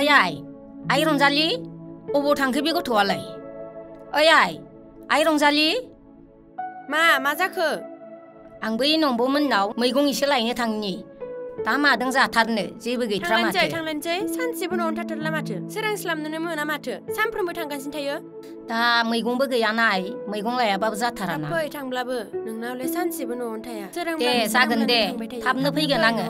ओइ आइ रंजालि अबाव थांखो बे गथ'आलाय ओइ आइ रंजालि मा जाखो आं बै नंबोमोननाव मैगं एसे लायनो थांनि दा मादों जाथारनो जेबो गैथ्रा माथो थांलानोसै सानसेबो न'आवनो थाथारला माथो सोरांस्लाबनोनो मोना माथो सानफ्रोमबो थांगासिनो थायो दा मैगंबो गैयाना आइ मैगं लायाबाबो जाथाराना फै थांब्लाबो नोंनावलाय सानसेबो न'आवनो थाया दे जागोन दे थाबनो फैगोन आङो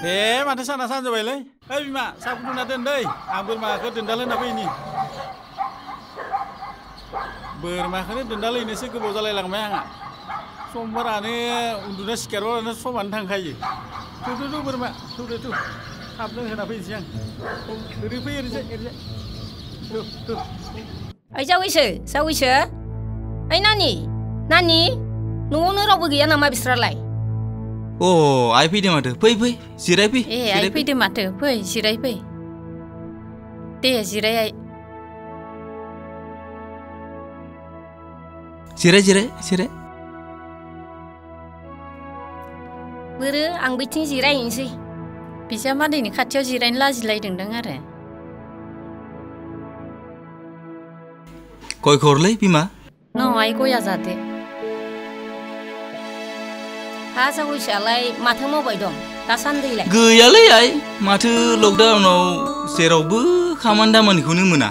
हे माथो साना सानजोबायलै ओइ बिमा साहा फुदुंना दोन दै आं बोरमाखौ दोनदाल होना फैनि बोरमाखौनो दोनदाल हैनोसो गोबाव जालायलांबाय आंहा समबारानो उन्दुना सिखारबानो समानो थांखायो थु बोरमा थु थाबनो होना फैनोसै आं ओरै फै ओरैजाय थु ओइ जावैसो ओइ नानि न'आवनो रावबो गैया नामा बिस्रालाय अ आइ फैदों माथो फै जिराय फै ए आइ फैदों माथो फै जिराय फै दे जिराय आइ जिराय बोरो आं बैथिं जिरायहैनोसै बिजामादैनि खाथियाव जिरायनो लाजिलायदोंदां आरो गय खरलै बिमा आइ गया जादो हा जावैसोआलाय माथो मावबाय दं दासान्दैलाय गैयालै आइ माथो लकडाउनाव जेरावबो खामानि दामानिखौनो मोना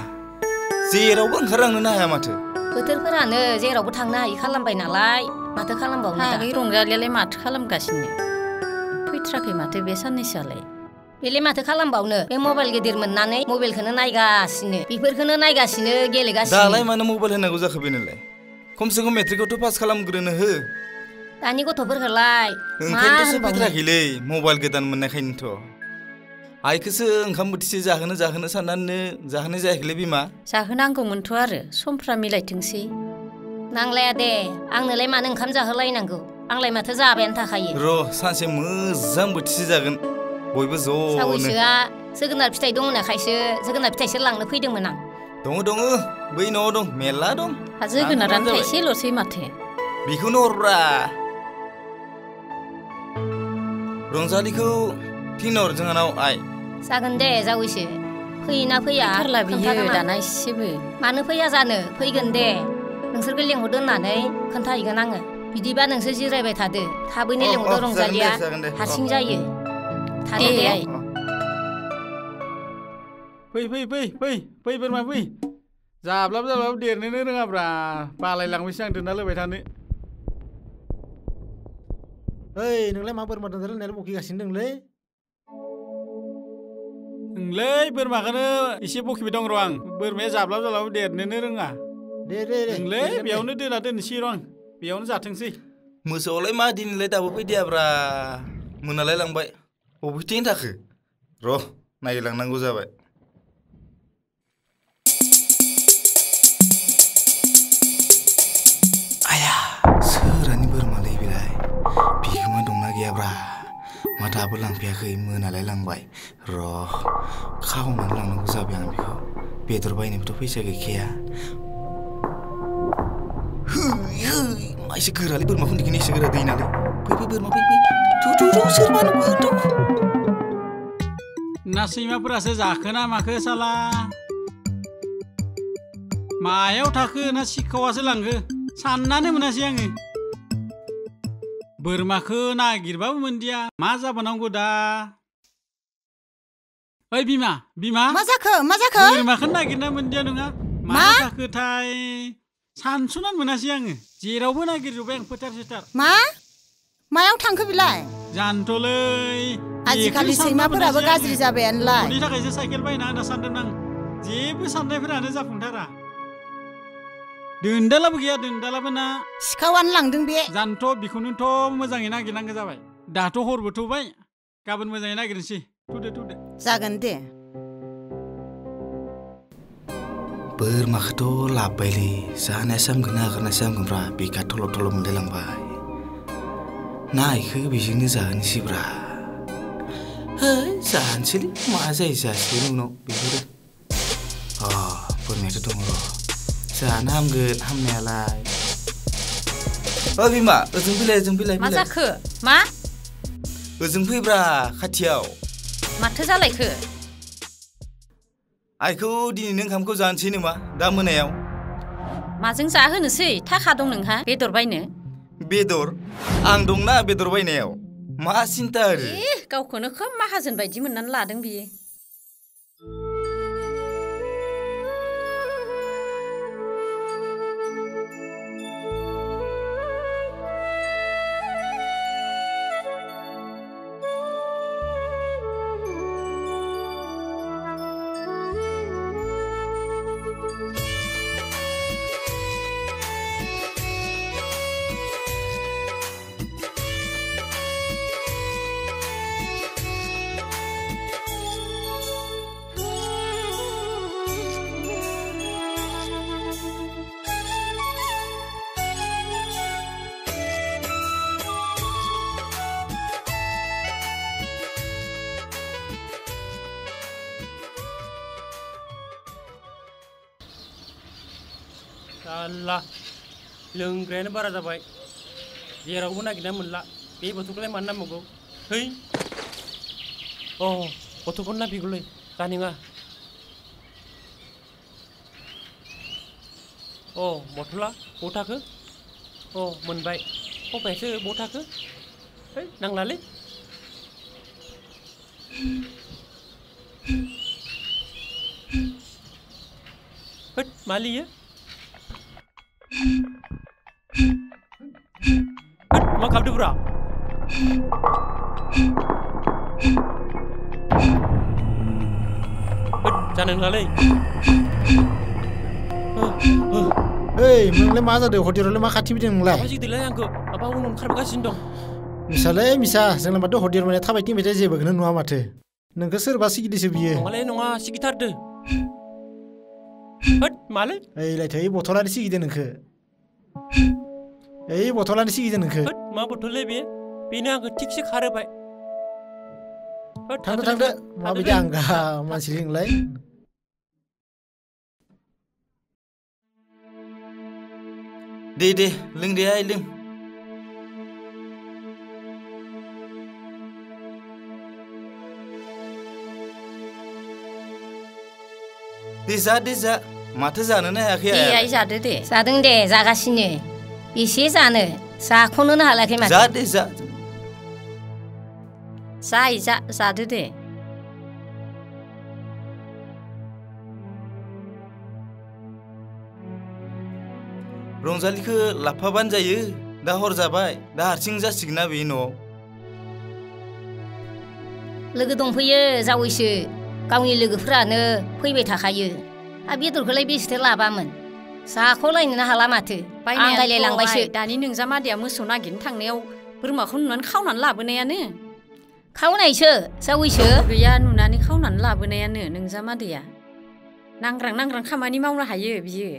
जेरावबो ओंखारलांनोनो हाया माथो बोथोरफोरानो जेरावबो थांनो हायि खालामबाय नालाय माथो खालामबावनो दा रंजालियालाय माथो खालामगासिनो फैथ्राखै माथो बे साननैसोआलाय बेलाय माथो खालामबावनो बे मबाइल गिदिर मोननानै मबाइलखौनो नायगासिनो बेफोरखौनो नायगासिनो गेलेगासिनो दालाय मानो मबाइल होनांगौ जाखो बेनोलाय खमसे खम मेट्रिकआवथ' पास खालामग्रोनो हो दानि गथ'फोरखौलाय ओंखायनोथ' फैथ्राखैलै मबाइल गोदान मोननायखायनोथ' आइखौसो ओंखाम बोथिसे जाहोनो साननानै जाहोनाय जायाखैलै बिमा जाहोनांगौमोनथ' आरो समफ्रा मिलायथोंसै नांलाया दे आंनोलाय मानो ओंखाम जाहोलायनांगौ आंलाय माथो जाबायानो थाखायो र' सानसे मोजां बोथिसे जागोन बयबो ज'नो सावैसोआ जोगोनार फिथाइ दं होननायखायसो जोगोनार फिथाइसो लांनो फैदोंमोन आं दङ बै न'आव दं मेरला दं जोगोनारानो थाइसेल'सै माथो बेखौनो हरब्रा रंजालिखौ थिनहर जोंहानाव आइ जागोन दे जावैसो फैयोना फैया थारला बियो दाना एसेबो मानो फैया जानो फैगोन दे नोंसोरखौ लेंहरदो होननानै खोन्थाहैगोन आङो बिदिबा नोंसोर जिरायबाय थादो थाबैनो लेंहरदो रंजालिया हारसिं जायो थादो दे आइ फै बोरमा फै जाब्लाबो देरनोनो रोङाब्रा बालायलांबायसो आं दोनना होबाय थानो ओइ नोंलाय मा बोरमा दोनदाल होननानै बखिगासिनो दंलै बोरमाखौनो एसे बखिबाय दं र' आं बोरमाया जाब्लाबो देरनोनो रोङा दे बेयावनो दोनना दोननोसै र' आं बेयावनो जाथोंसै मोसौआलाय मा दिनैलाय दाबो फैदियाब्रा मोनालाय लांबाय बबेथिं थाखो र' नायलांनांगौ जाबाय आया सोरानि बोरमालै बेलाय बिगोमा दंना गैयाब्रा मा दाबो लांफैयाखै मोनालाय लांबाय र' खावनानै लांनांगौ जाबाय आं बेखौ बेदर बायनोबोथ' फैसा गैखाया मा एसे गोरालै बोरमाखौ दिखिनो एसे गोरा दै नालाय फै बोरमा फै सोरबा नुगोन ना सैमाफोरासो जाखोना माखो साला मायाव थाखो ना सिखावासो लांखो साननानै मोनासै आङो बोरमाखौ नागिरबाबो मोनदिया मा जाबावनांगौ दा ओइ बिमा मा जाखो बोरमाखौ नागिरना मोनदिया नङा मा जाखोथाय सानसुनानै मोनासै आङो जेरावबो नागिरजोब्बाय आं फोथार मायाव थांखो बिलाय जानोलै आजिखालि सैमाफोराबो गाज्रि जाबायानोलाय बेनि थाखायसो साइकेल बायना होना सानदों आं जेबो साननायफोरानो जाफुंथारा दोनदालाबो गैया ना सिखावानो लांदों बे जानोथ' बेखौनोथ' मोजाङै नागिरनांगौ जाबाय दाथ' हरबो थौबाय गाबोन मोजाङै नागिरनोसै थुदो जागोन दे बोरमाखौथ' लाबोबायलै जानायासो हामगोनब्रा बेखा थल' मोनलायलांबाय नायखो बेजोंनो जाहोनोसैब्रा जानोसैलै मा जायो जासिगोन उनाव बेफोरो बोरमायाथ' दङ र' जानो हामगोन हामनायालाय बिमा ओजों फैलाय मा जाखो मा ओजों फैब्रा खाथियाव माथो जालायखो आइखौ दिनैनो ओंखामखौ जानोसै नामा दा मोनायाव माजों जाहोनोसै थाखा दं नोंहा बेदर बायनो बेदर आं दंना बेदर बायनायाव मा सिन्था आरो गावखौनो खोब माहाजोन बायदि मोननानै लादों बियो Allah लोंग्रायानो बारा जाबाय जेरावबो नागिरना मोनला बे गथ'खौलाय मानो नांबावगौ है गथ'खौनो नांफिगौलै जानाय नङा बथला बबाव थाखो मोनबाय खबायासो बबाव थाखो है नांलालै होद मालियो मा खालामदोंब्रा जानाय नङालै नोंलाय मा जादों हटेलावलाय मा खाथि फैदों नोंलाय माबा जिगदोंलाय आंखौ माबा उनाव ओंखारबोगासिनो दं मिसालै मिसा जोंना माथो हटेल माने थाबायथिंबाय जेबोखौनो नुवा माथो नोंखौ सोरबा सिगिदोंसो बियो नङालै नङा सिगिथारदो होद मालै ओइलायथो बथलानो सिगिदों नोंखौ बथलानो सिगिदों नोंखौ मा बथललै बे बेनो आंखौ थिगसे खारोबाय थांदो माबायदि आंगा मानसि नोंलाय दे लों दे आइ लों दे जा माथो जानोनो हायाखै आइ जादो दे जादों दे जागासिनो एसे जानो जाख'नोनो हालाखै माथो जा दे जादो दे रंजालिखौ लाफाबानो जायो दा हर जाबाय दा हारसिं जासिगोन ना बे न'आव लोगो दंफैयो जावैसो गावनि लोगोफोरानो फैबाय थाखायो बेदरखौलाय बेसेथो लाबामोन जाख'लायनोनो हाला माथो आंगायलायलांबायसो दानि नोंजामादैया मोसौ नागिरनो थांनायाव बोरमाखौ नुनानै खावनानै लाबोनायानो खावनायसो जावैसो गैया नुनानै खावनानै लाबोनायानो नोंजामादैया नांग्रां खामानि मावनो हायो बियो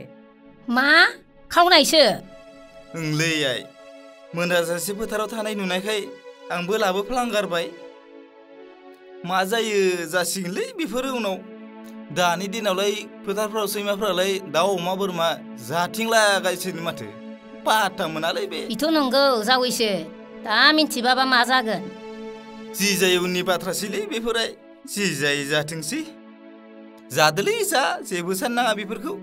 मा खावनायसो ओंलै आइ मोनाजासे फोथाराव थानाय नुनायखाय आंबो लाबोफ्लांगारबाय मा जायो जासिगोनलै बेफोरो उनाव दानि दिनावलाय फोथारफ्राव सैमाफ्रालाय दाउ अमा बोरमा जाथिंलागासिनो माथो पात्ता मोनालै बे बेथ' नंगौ जावैसो दा मिन्थिबाबा मा जागोन जि जायो उननि बाथ्रासैलै बेफोराय जि जायो जाथोंसै जादोलै जा जेबो साननाङा बेफोरखौ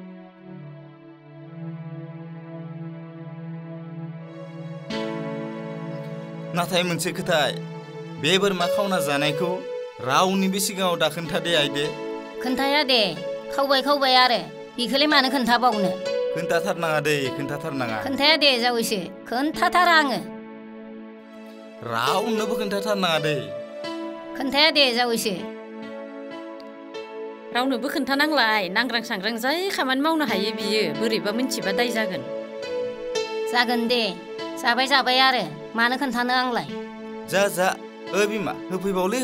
नाथाय मोनसे खोथा बे बोरमा खावना जानायखौ रावनिबो सिगाङाव दा खोन्थादे आइदे खोन्थाया दे खावबाय आरो बेखौलाय मानो खोन्थाबावनो खोन्थाथारनाङा दै खोन्थाथारनाङा खोन्थाया दे जावैसो खोन्थाथारा आङो रावनोबो खोन्थाथारनाङा दै खोन्थाया दे जावैसो रावनोबो खोन्थानांलाय नांग्रां सांग्रां जाय खामानि मावनो हायो बियो बोरैबा मिन्थिबा दाय जागोन दे जाबाय आरो मानो खोन्थानो आंलाय जा बिमा होफैबावलै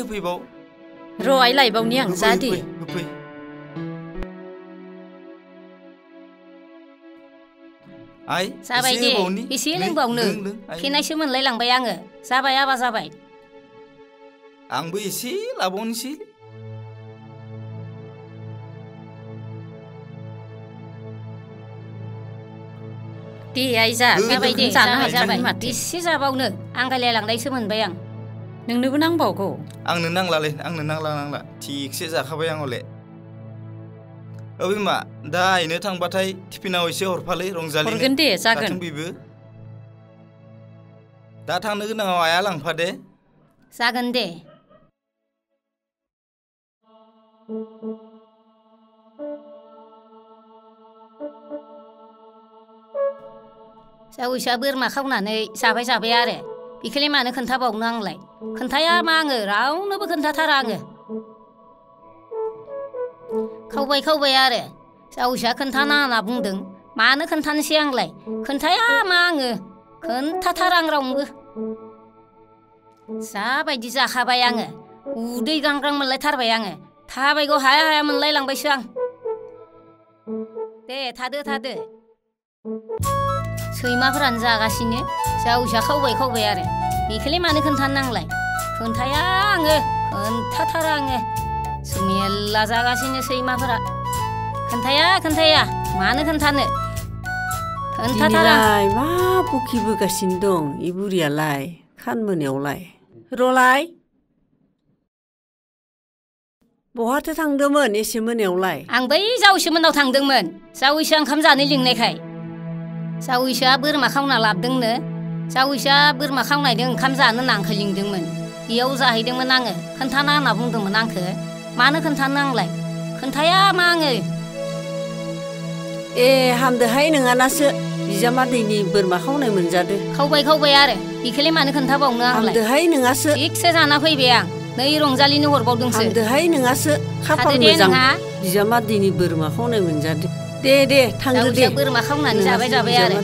र' आइ लायबावनि आं जा दे होफै आइ जाबाय दे एसे लोंबावनो फेनायसो मोनलाय लांबाय आङो जाबाय आबा जाबाय आंबो एसे लाबावनोसै दे आइ जा जाबाय दे जानो जाबाय हागोन जाबाय माथो एसे जाबावनो आं गायलायलांनायसो मोनबाय आं नोंनोबो नांबावगौ आंनो नांलालै आंनो नांला थिगसे जाखाबाय आं हले बिमा दा आइनो थांबाथाय टिफिनाव एसे हरफालै रंजालिनो हरगोन दे जागोन बेबो दा थांनो गोनाङाव आइया लांफा दे जागोन दे जावैसा बोरमा खावनानै जाबाय आरो बेखौलाय मानो खोन्थाबावनो आंलाय खोन्थाया मा आङो रावनोबो खोन्थाथारा आङो खावबाय आरो जावैसा खोन्थाना होनना बुंदों मानो खोन्थानोसै आंलाय खोन्थाया मा आङो खोन्थाथारा आं रावनोबो जाबायदि जाखाबाय आङो उदै गांग्रां मोनलायथारबाय आङो थाबायगौ हाया मोनलायलांबायसो आं दे थादो सैमाफोरानो जागासिनो जावैसा खावबाय आरो बेखौलाय मानो खोन्थानो नांलाय खोन्थाया आङो खोन्थाथारा आङो मेल्ला जागासिनो सैमाफोरा खोन्थाया मानो खोन्थानो खोन्थाथारा मा बखिबोगासिनो दं इ बुरियालाय खान मोनायावलाय रलाय बहाथो थांदोंमोन एसे मोनायावलाय आं बै जावैसो मोननाव थांदोंमोन जावैसा ओंखाम जानो लिंनायखाय जावैसा बोरमा खावना लाबोदोंनो जावैसा बोरमा खावनायजों ओंखाम जानो होनना आंखौ लिंदोंमोन बेयाव जाहैदोंमोन आङो खोन्थाना होनना बुंदोंमोन आंखौ मानो खोन्थानो आंलाय खोन्थाया मा आङो हामदोहाय नोङानासो बिजामादैनि बोरमा खावनाय मोनजादो खावबाय आरो बेखौलाय मानो खोन्थाबावनो आंलाय हामदोहाय नोङासो थिगसे जाना फैबाय आं नै रंजालिनो हरबावदोंसो हामदोहाय नोङासो खाफाल मोजां बिजामादैनि बोरमा खावनाय मोनजादो दे थांदो दे बोरमा खावनानै जाबाय आरो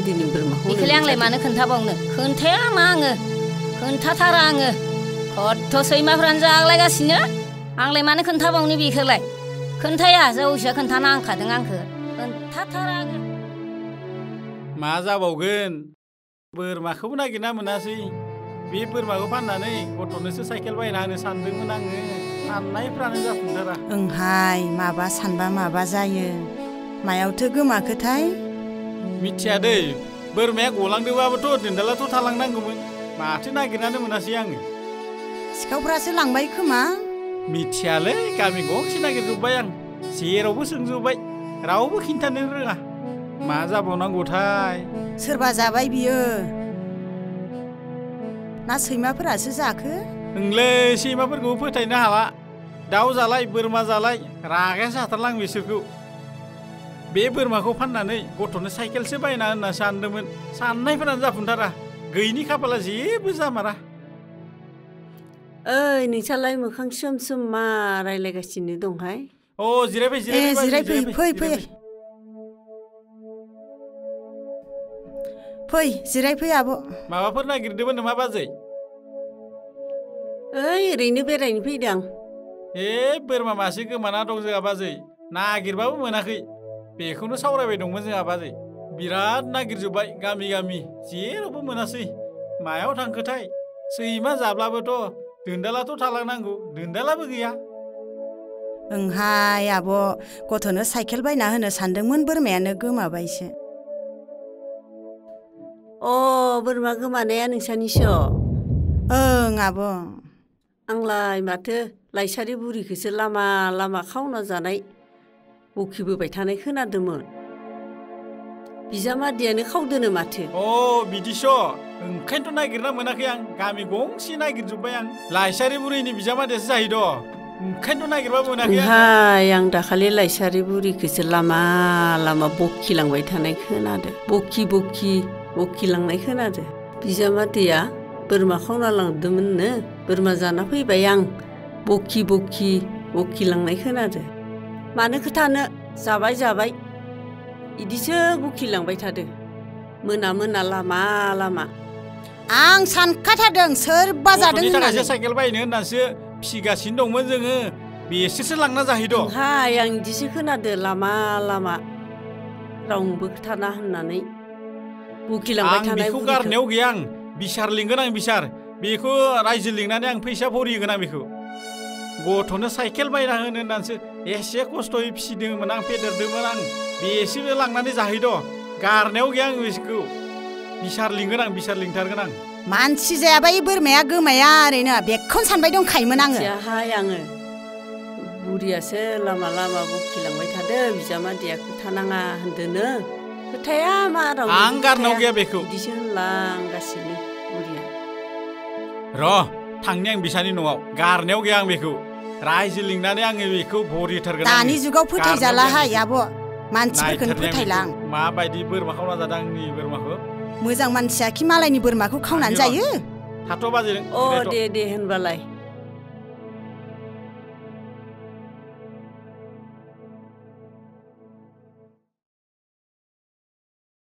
बेखौलाय आंलाय मानो खोन्थाबावनो खोन्थाया मा आङो खोन्थाथारा आङो खथ' सैमाफ्रानो जालायगासिनो आंलाय मानो खोन्थाबावनो बेखौलाय खोन्थाया जावैसा खोन्थाना आंखादों आंखौ खोन्थाथारा आङो मा जाबावगोन बोरमाखौबो नागिरना मोनासै बे बोरमाखौ फाननानै गथ'नोसो साइकेल बायना होनो सानदोंमोन आङो साननायफ्रानो जाफुंथारा ओंहाय माबा सानबा माबा जायो मायावथो गोमाखोथाय मिथिया दै बोरमाया गलांदोंबाबोथ' दोनदालाथ' थालांनांगौमोन माथो नागिरनानै मोनासै आङो सिखावफ्रासो लांबाय खोमा मिथियालै गामि गंसे नागिरजोब्बाय आं जेरावबो सोंजोब्बाय रावबो खिन्थानो रोङा मा जाबावनांगौथाय सोरबा जाबाय बियो ना सैमाफोरासो जाखो नोंलै सैमाफोरखौ फोथायनो हाला दाउ जालाय बोरमा जालाय रागायासो हाथारलां बिसोरखौ बे बोरमाखौ फाननानै गथ'नो साइकेलसो बायना होनना सानदोंमोन साननायफोरानो जाफुंथारा गैयिनि खाफाला जेबो जामारा ओइ नोंसालाय मोखां सोम मा रायलायगासिनो दंहाय जिरायफै फै जिरायफै आब' माबाफोर नागिरदोंमोन नामा बाजै ओरैनो बेरायनो फैदों बोरमा मासे गोमाना दं जोंहा बाजै नागिरबाबो मोनाखै बेखौनो सावरायबाय दंमोन जोंहा बाजै बिराद नागिरजोब्बाय गामि जेरावबो मोनासै मायाव थांखोथाय सैमा जाब्लाबोथ' दोनदालाथ' थालांनांगौ दोनदालाबो गैया ओंहाय आब' गथ'नो साइकेल बायना होनो सानदोंमोन बोरमायानो गोमाबायसो बोरमा गोमानाया नोंसानिसो ओं आब' आंलाय माथो लाइसारि बुरिखौसो लामा खावना जानाय बखिबोबाय थानाय खोनादोंमोन बिजामादैयानो खावदोनो माथो बिदिस' ओंखायनोथ' नागिरना मोनाखै आं गामि गंसे नागिरजोब्बाय आं लाइसारि बुरैनि बिजामादैयासो जाहैद' ओंखायनोथ' नागिरबाबो मोनाखै आं दाखालि लाइसारि बुरिखौसो लामा बखिलांबाय थानाय खोनादों बखिलांनाय खोनादों बिजामादैया बोरमा खावना लांदोंमोननो बोरमा जाना फैबाय आं बखिलांनाय खोनादों मानो खोथानो जाबाय इदिसो बखिलांबाय थादो मोना लामा आं सानखाथारदों सोरबा जादों होननानै साइकेल बायनो होननासो फिसिगासिनो दंमोन जोङो बेसोरसो लांना जाहैद' आं इदिसो खोनादो लामा रावनोबो खोथाना होननानै बखिलांबाय थानाय बेखौ गारनायाव गैया आं बिसार लिंगोन आं बेखौ रायजो लिंनानै आं फैसा भरिगोन आं बेखौ गथ'नो साइकेल बायना होनो होननानैसो एसे खस्थ'यै फिसिदोंमोन आं फेदेरदोंमोन आं बेसोरो लांनानै जाहैद' गारनायाव गैया आं बिसोरखौ बिसार लिंगोन आं बिसार लिंथारगोन आं मानसि जायाबा इ बोरमाया गोमाया ओरैनो बेखौनो सानबाय दंखायोमोन आङो मिथियाहाय आङो बुरियासो लामा लामा बखिलांबाय थादो बिजामादैया खोथानाङा होनदोनो खोथाया मा रावबो आं गारनाव गैया बेखौ बिदिसो होनलांगासिनो बुरिया र' थांनि आं बिसानि न'आव गारनायाव गैया आं बेखौ रायजो लिंनानै आङो बेखौ भरिथारगोन दानि जुगाव फोथायजालाहाय आब' मानसिफोरखौनो फोथायला आं माबायदि बोरमा खावना जादों आंनि बोरमाखौ मोजां मानसिया खि मालायनि बोरमाखौ खावनानै जायो थाथ' बाजै दे होनबालाय